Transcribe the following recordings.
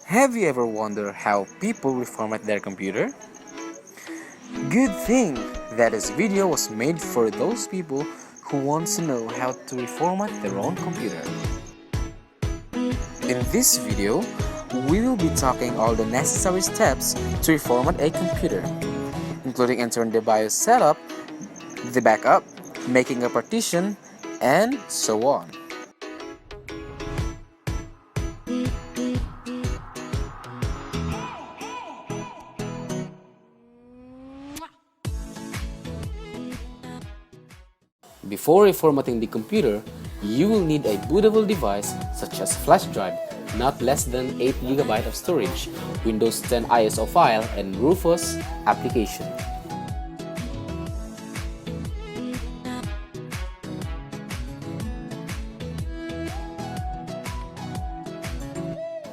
Have you ever wondered how people reformat their computer? Good thing that this video was made for those people who want to know how to reformat their own computer. In this video, we will be talking all the necessary steps to reformat a computer, including entering the BIOS setup, the backup, making a partition, and so on. Before reformatting the computer, you will need a bootable device such as Flashdrive, not less than 8 GB of storage, Windows 10 ISO file, and Rufus application.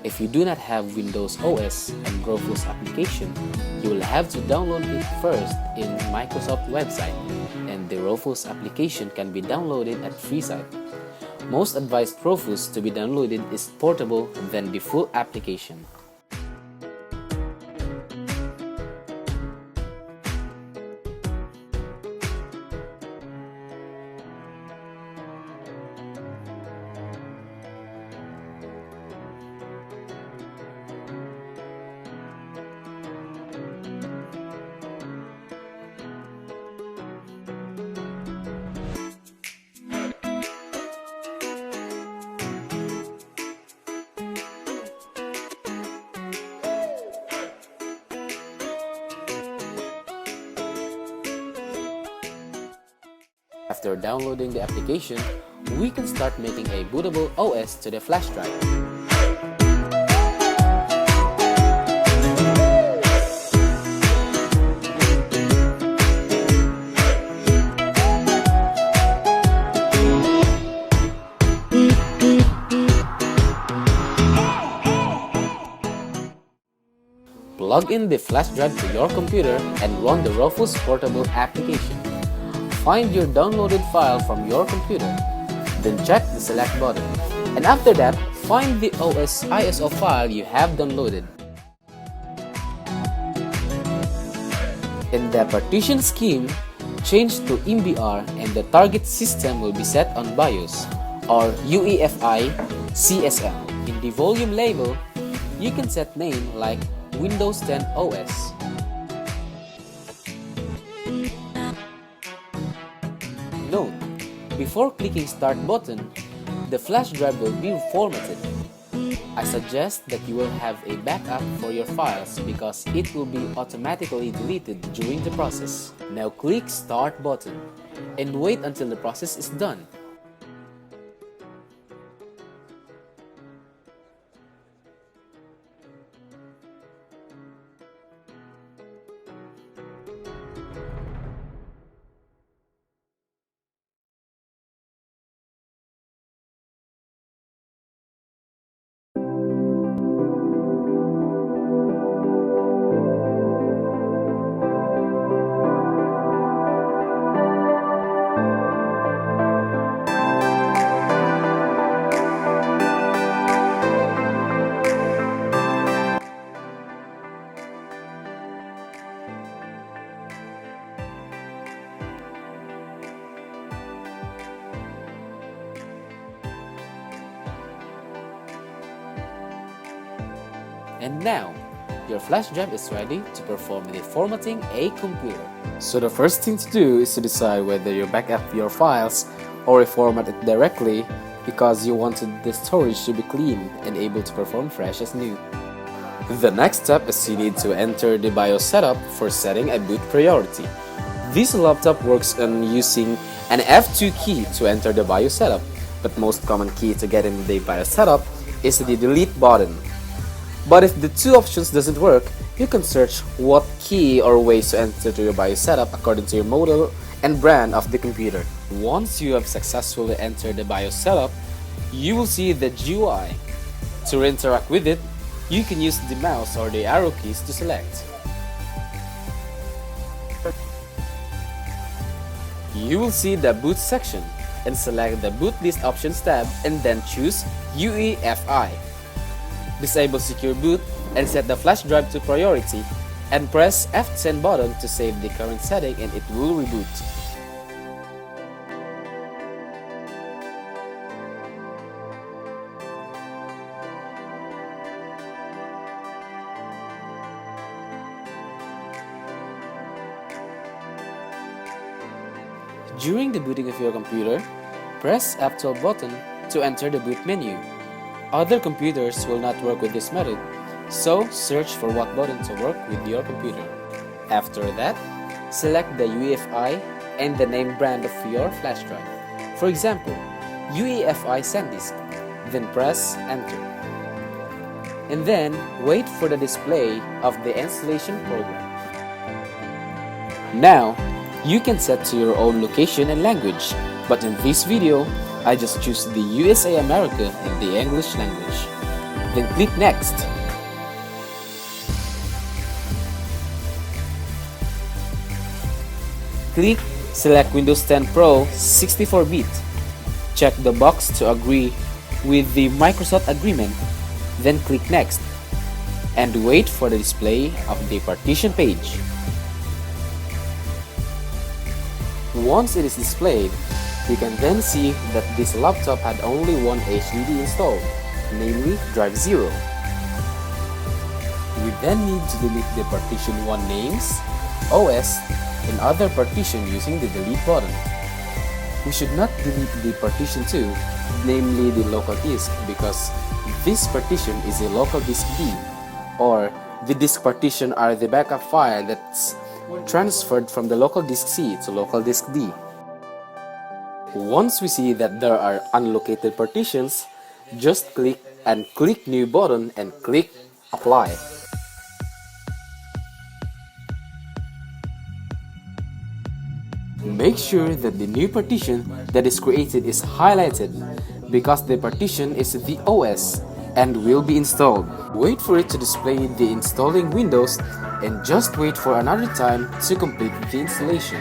If you do not have Windows OS and Rufus application, you will have to download it first in Microsoft website, and the Rufus application can be downloaded at free site. Most advised Rufus to be downloaded is portable than the full application. After downloading the application, we can start making a bootable OS to the flash drive. Plug in the flash drive to your computer and run the Rufus portable application. Find your downloaded file from your computer, then check the select button, and after that, find the OS ISO file you have downloaded. In the partition scheme, change to MBR and the target system will be set on BIOS or UEFI CSM. In the volume label, you can set name like Windows 10 OS. Note, before clicking Start button, the flash drive will be formatted. I suggest that you will have a backup for your files because it will be automatically deleted during the process. Now click Start button and wait until the process is done. And now, your flash drive is ready to perform the formatting a computer. So the first thing to do is to decide whether you back up your files or reformat it directly because you wanted the storage to be clean and able to perform fresh as new. The next step is you need to enter the BIOS setup for setting a boot priority. This laptop works on using an F2 key to enter the BIOS setup, but most common key to get in the BIOS setup is the delete button. But if the two options doesn't work, you can search what key or ways to enter to your BIOS setup according to your model and brand of the computer. Once you have successfully entered the BIOS setup, you will see the GUI. To interact with it, you can use the mouse or the arrow keys to select. You will see the boot section and select the boot list options tab and then choose UEFI. Disable Secure Boot and set the flash drive to priority, and press F10 button to save the current setting and it will reboot. During the booting of your computer, press F12 button to enter the boot menu. Other computers will not work with this method, so search for what button to work with your computer. After that, select the UEFI and the name brand of your flash drive. For example, UEFI SanDisk, then press Enter. And then wait for the display of the installation program. Now, you can set to your own location and language, but in this video, I just choose the USA America in the English language. Then click Next. Click Select Windows 10 Pro 64-bit. Check the box to agree with the Microsoft agreement, then click Next, and wait for the display of the partition page. Once it is displayed, you can then see that this laptop had only one HDD installed, namely Drive 0. We then need to delete the partition 1 names, OS, and other partition using the delete button. We should not delete the partition 2, namely the local disk, because this partition is a local disk D, or the disk partition are the backup file that's transferred from the local disk C to local disk D. Once we see that there are unlocated partitions, just click New button and click Apply. Make sure that the new partition that is created is highlighted because the partition is the OS and will be installed. Wait for it to display the installing windows and just wait for another time to complete the installation.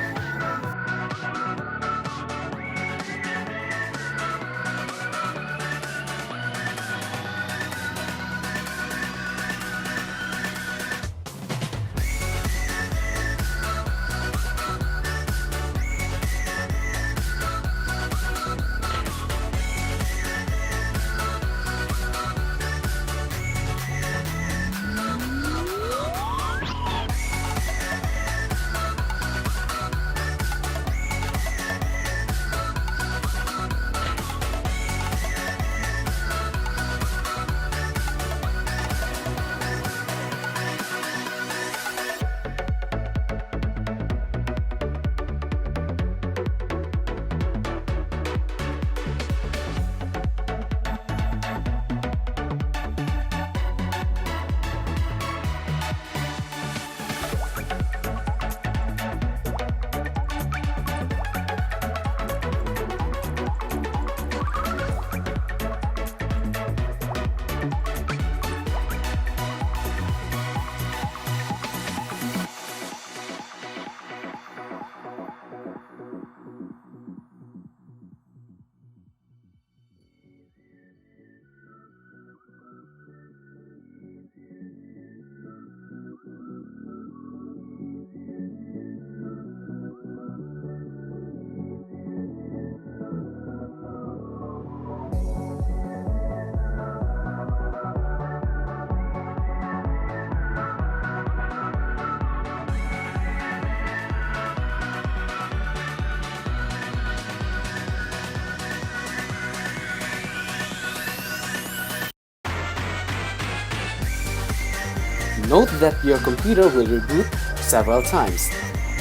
Note that your computer will reboot several times,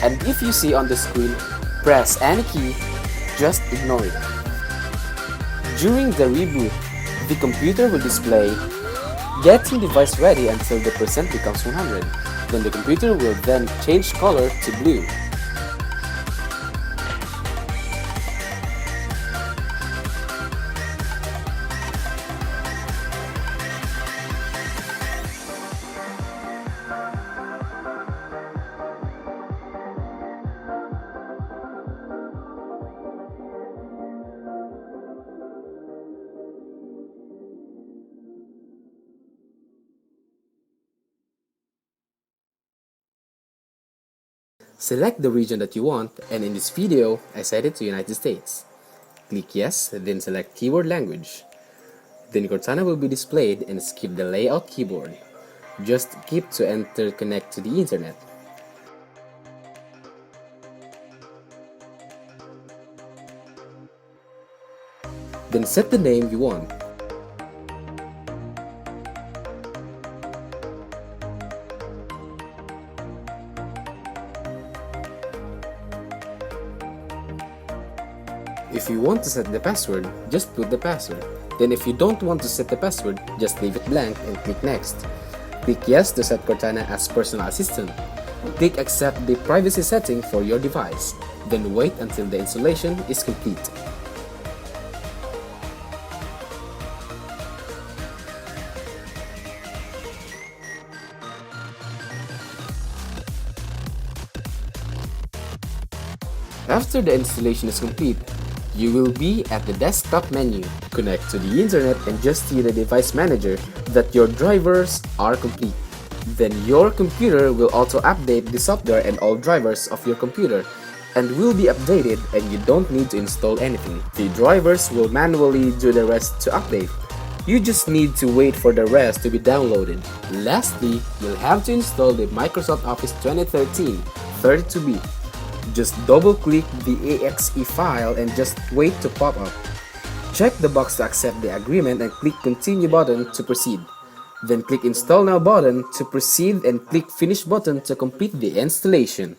and if you see on the screen, press any key, just ignore it. During the reboot, the computer will display getting device ready until the percent becomes 100. Then the computer will then change color to blue. Select the region that you want, and in this video, I set it to United States. Click yes, then select keyboard language. Then Cortana will be displayed and skip the layout keyboard. Just keep to enter connect to the internet. Then set the name you want. If you want to set the password, just put the password. Then if you don't want to set the password, just leave it blank and click next. Click yes to set Cortana as personal assistant. Click accept the privacy setting for your device. Then wait until the installation is complete. After the installation is complete, you will be at the desktop menu. Connect to the internet and just see the device manager that your drivers are complete. Then your computer will auto update the software and all drivers of your computer and will be updated, and you don't need to install anything. The drivers will manually do the rest to update. You just need to wait for the rest to be downloaded. Lastly, you'll have to install the Microsoft Office 2013 32-bit. Just double-click the exe file and just wait to pop up. Check the box to accept the agreement and click Continue button to proceed. Then click Install Now button to proceed and click Finish button to complete the installation.